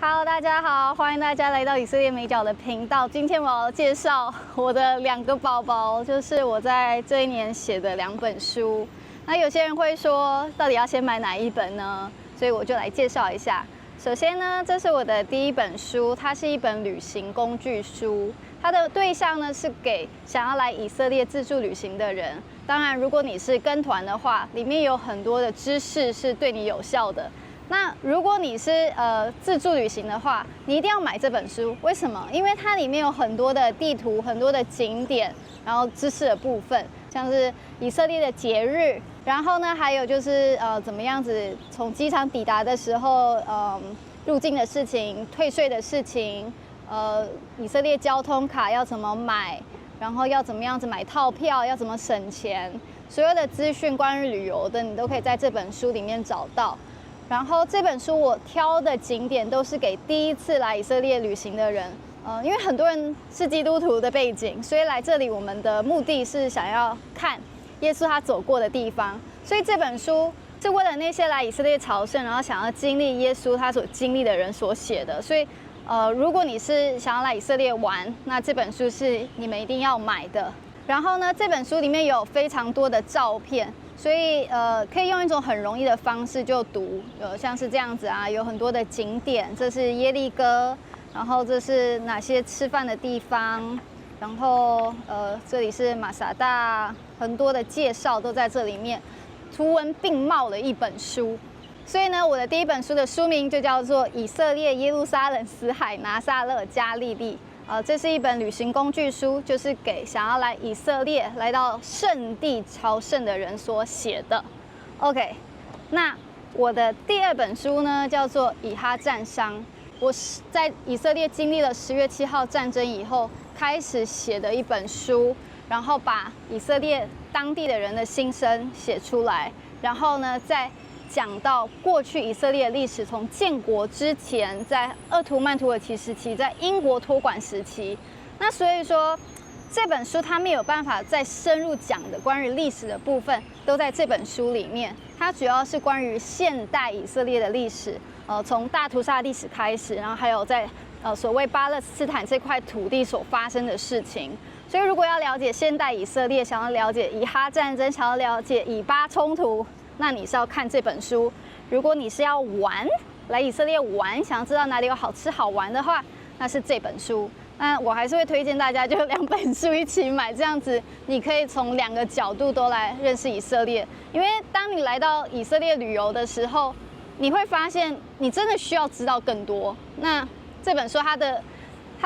Hello， 大家好，欢迎大家来到以色列美角的频道。今天我要介绍我的2个宝宝，就是我在这一年写的2本书。那有些人会说，到底要先买哪一本呢？所以我就来介绍一下。首先呢，这是我的第1本书，它是一本旅行工具书。它的对象呢是给想要来以色列自助旅行的人。当然，如果你是跟团的话，里面有很多的知识是对你有效的。那如果你是自助旅行的话，你一定要买这本书。为什么？因为它里面有很多的地图、很多的景点，然后知识的部分，像是以色列的节日，然后呢，还有就是怎么样子从机场抵达的时候，入境的事情、退税的事情，以色列交通卡要怎么买，然后要怎么样子买套票，要怎么省钱，所有的资讯关于旅游的，你都可以在这本书里面找到。然后这本书我挑的景点都是给第一次来以色列旅行的人，因为很多人是基督徒的背景，所以来这里我们的目的是想要看耶稣他走过的地方，所以这本书是为了那些来以色列朝圣，然后想要经历耶稣他所经历的人所写的。所以，如果你是想要来以色列玩，那这本书是你们一定要买的。然后呢，这本书里面有非常多的照片。所以可以用一种很容易的方式就读，像是这样子啊，有很多的景点，这是耶利哥，然后这是哪些吃饭的地方，然后这里是马萨大，很多的介绍都在这里面，图文并茂的一本书。所以呢，我的第1本书的书名就叫做《以色列、耶路撒冷、死海、拿撒勒、加利利》。这是一本旅行工具书，就是给想要来以色列、来到圣地朝圣的人所写的。OK， 那我的第2本书呢，叫做《以哈战伤》。我是在以色列经历了10月7号战争以后，开始写的一本书，然后把以色列当地的人的心声写出来，然后呢，再讲到过去以色列历史，从建国之前，在鄂图曼土耳其时期，在英国托管时期。那所以说，这本书它没有办法再深入讲的关于历史的部分，都在这本书里面。它主要是关于现代以色列的历史，从大屠杀历史开始，然后还有在所谓巴勒斯坦这块土地所发生的事情。所以如果要了解现代以色列，想要了解以哈战争，想要了解以巴冲突，那你是要看这本书。如果你是要玩，来以色列玩，想要知道哪里有好吃好玩的话，那是这本书。那我还是会推荐大家就2本书一起买，这样子你可以从2个角度都来认识以色列。因为当你来到以色列旅游的时候，你会发现你真的需要知道更多。那这本书它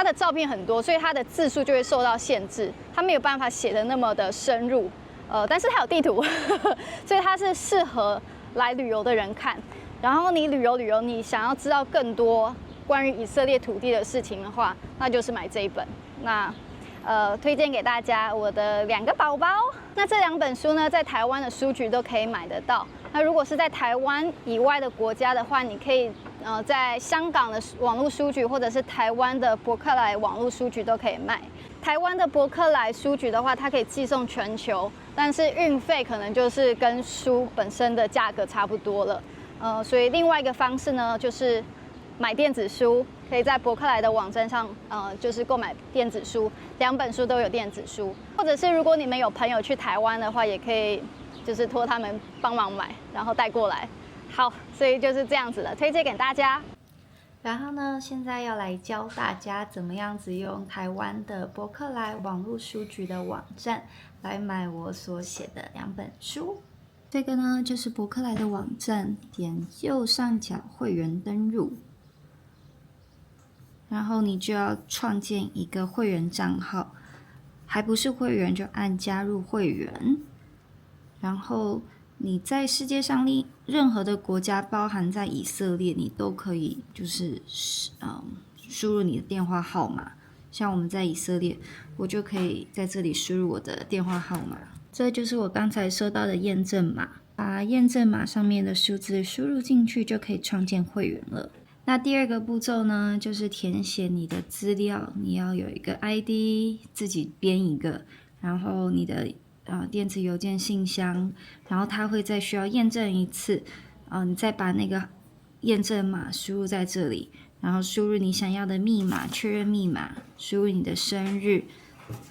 的照片很多，所以它的字数就会受到限制，它没有办法写得那么的深入。但是它有地图，所以它是适合来旅游的人看。然后你旅游，你想要知道更多关于以色列土地的事情的话，那就是买这一本。那推荐给大家我的2个宝宝。那这2本书呢，在台湾的书局都可以买得到。那如果是在台湾以外的国家的话，你可以在香港的网络书局或者是台湾的博客来网络书局都可以卖。台湾的博客来书局的话，它可以寄送全球，但是运费可能就是跟书本身的价格差不多了。所以另外一个方式呢，就是买电子书，可以在博客来的网站上，就是购买电子书，2本书都有电子书。或者是如果你们有朋友去台湾的话，也可以就是托他们帮忙买，然后带过来。好，所以就是这样子了，推荐给大家。然后呢，现在要来教大家怎么样子用台湾的博客来网络书局的网站来买我所写的2本书。这个呢，就是博客来的网站，点右上角会员登入，然后你就要创建一个会员账号，还不是会员就按加入会员，然后你在世界上任何的国家，包含在以色列，你都可以就是输入你的电话号码。像我们在以色列，我就可以在这里输入我的电话号码。这就是我刚才收到的验证码，把验证码上面的数字输入进去，就可以创建会员了。那第2个步骤呢，就是填写你的资料，你要有一个 ID， 自己编一个，然后你的电子邮件信箱，然后它会再需要验证一次，你再把那个验证码输入在这里，然后输入你想要的密码，确认密码，输入你的生日、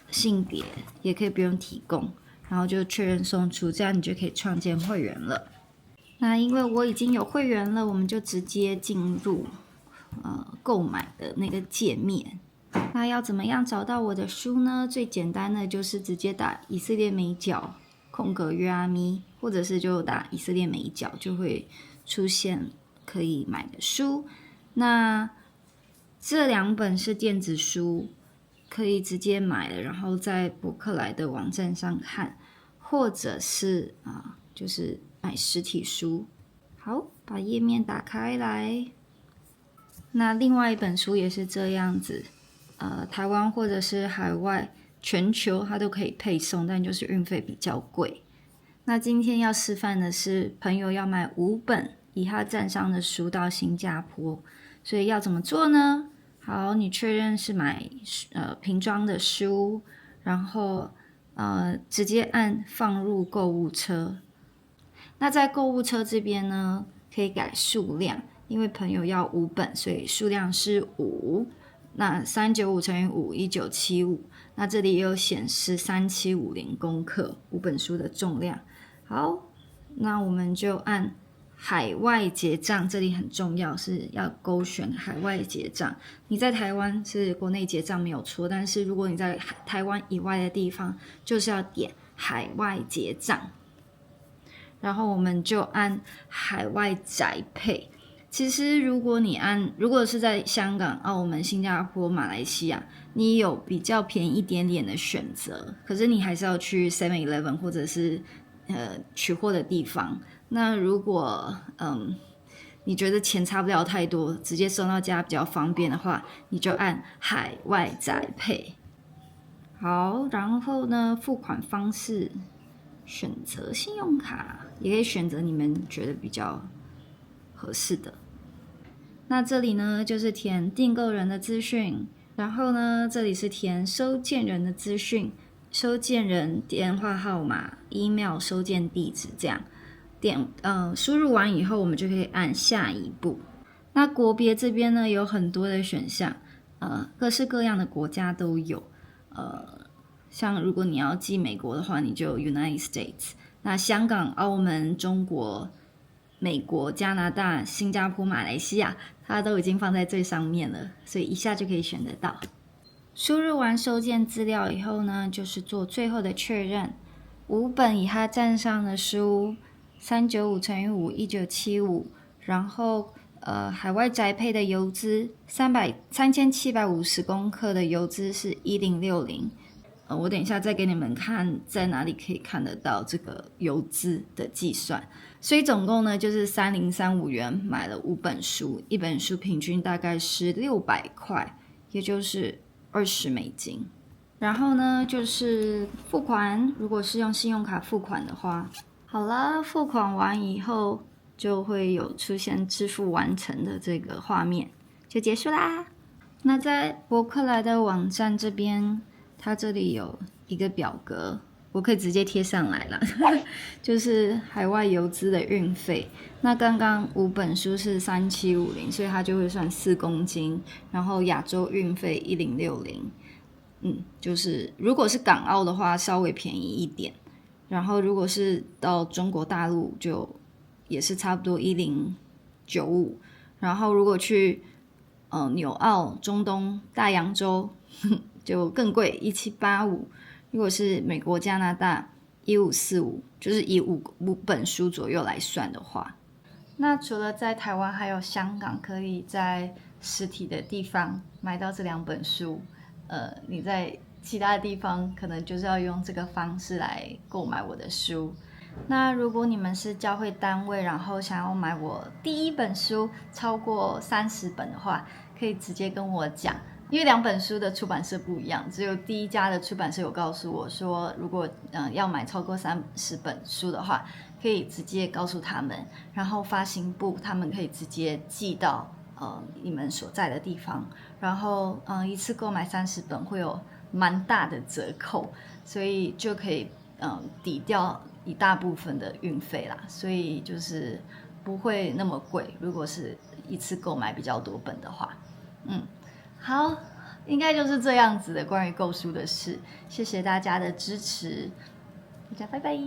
性别，也可以不用提供，然后就确认送出，这样你就可以创建会员了。那因为我已经有会员了，我们就直接进入购买的那个界面。那要怎么样找到我的书呢？最简单的就是直接打以色列美角空格约阿咪，或者是就打以色列美角，就会出现可以买的书。那这2本是电子书，可以直接买了，然后在博客来的网站上看，或者是就是买实体书。好，把页面打开来。那另外一本书也是这样子，台湾或者是海外、全球它都可以配送，但就是运费比较贵。那今天要示范的是，朋友要买5本以哈赞商的书到新加坡，所以要怎么做呢？好，你确认是买瓶装的书，然后直接按放入购物车。那在购物车这边呢，可以改数量，因为朋友要5本，所以数量是5。那395乘以5 1975，那这里也有显示3750公克5本书的重量。好，那我们就按海外结账，这里很重要，是要勾选海外结账。你在台湾是国内结账没有错，但是如果你在台湾以外的地方，就是要点海外结账。然后我们就按海外宅配。其实如果是在香港、澳门、新加坡、马来西亚，你有比较便宜一点点的选择，可是你还是要去 7-Eleven 或者是取货的地方。那如果你觉得钱差不了太多，直接送到家比较方便的话，你就按海外宅配。好，然后呢，付款方式选择信用卡，也可以选择你们觉得比较合适的。那这里呢就是填订购人的资讯，然后呢这里是填收件人的资讯，收件人电话号码、email、收件地址，这样输入完以后，我们就可以按下一步。那国别这边呢有很多的选项，各式各样的国家都有。像如果你要寄美国的话，你就 United States。那香港、澳门、中国、美国、加拿大、新加坡、马来西亚，它都已经放在最上面了，所以一下就可以选得到。输入完收件资料以后呢，就是做最后的确认。5本以哈赞商的书，395乘以5 1975，然后海外宅配的邮资3750公克的邮资是1060。我等一下再给你们看在哪里可以看得到这个邮资的计算。所以总共呢就是3035元买了5本书，一本书平均大概是600块，也就是20美金。然后呢就是付款，如果是用信用卡付款的话，好了，付款完以后就会有出现支付完成的这个画面，就结束啦。那在博客来的网站这边，它这里有一个表格，我可以直接贴上来了就是海外邮资的运费。那刚刚5本书是3750，所以它就会算4公斤，然后亚洲运费1060。就是如果是港澳的话稍微便宜一点，然后如果是到中国大陆就也是差不多1095，然后如果去纽澳、中东、大洋洲就更贵1785，如果是美国、加拿大1545，就是以5本书左右来算的话。那除了在台湾还有香港可以在实体的地方买到这2本书，你在其他的地方可能就是要用这个方式来购买我的书。那如果你们是教会单位，然后想要买我第1本书超过30本的话，可以直接跟我讲，因为2本书的出版社不一样，只有第一家的出版社有告诉我说，如果要买超过30本书的话，可以直接告诉他们，然后发行部他们可以直接寄到你们所在的地方，然后一次购买30本会有蛮大的折扣，所以就可以抵掉一大部分的运费啦，所以就是不会那么贵。如果是一次购买比较多本的话。好，应该就是这样子的关于购书的事，谢谢大家的支持，大家拜拜。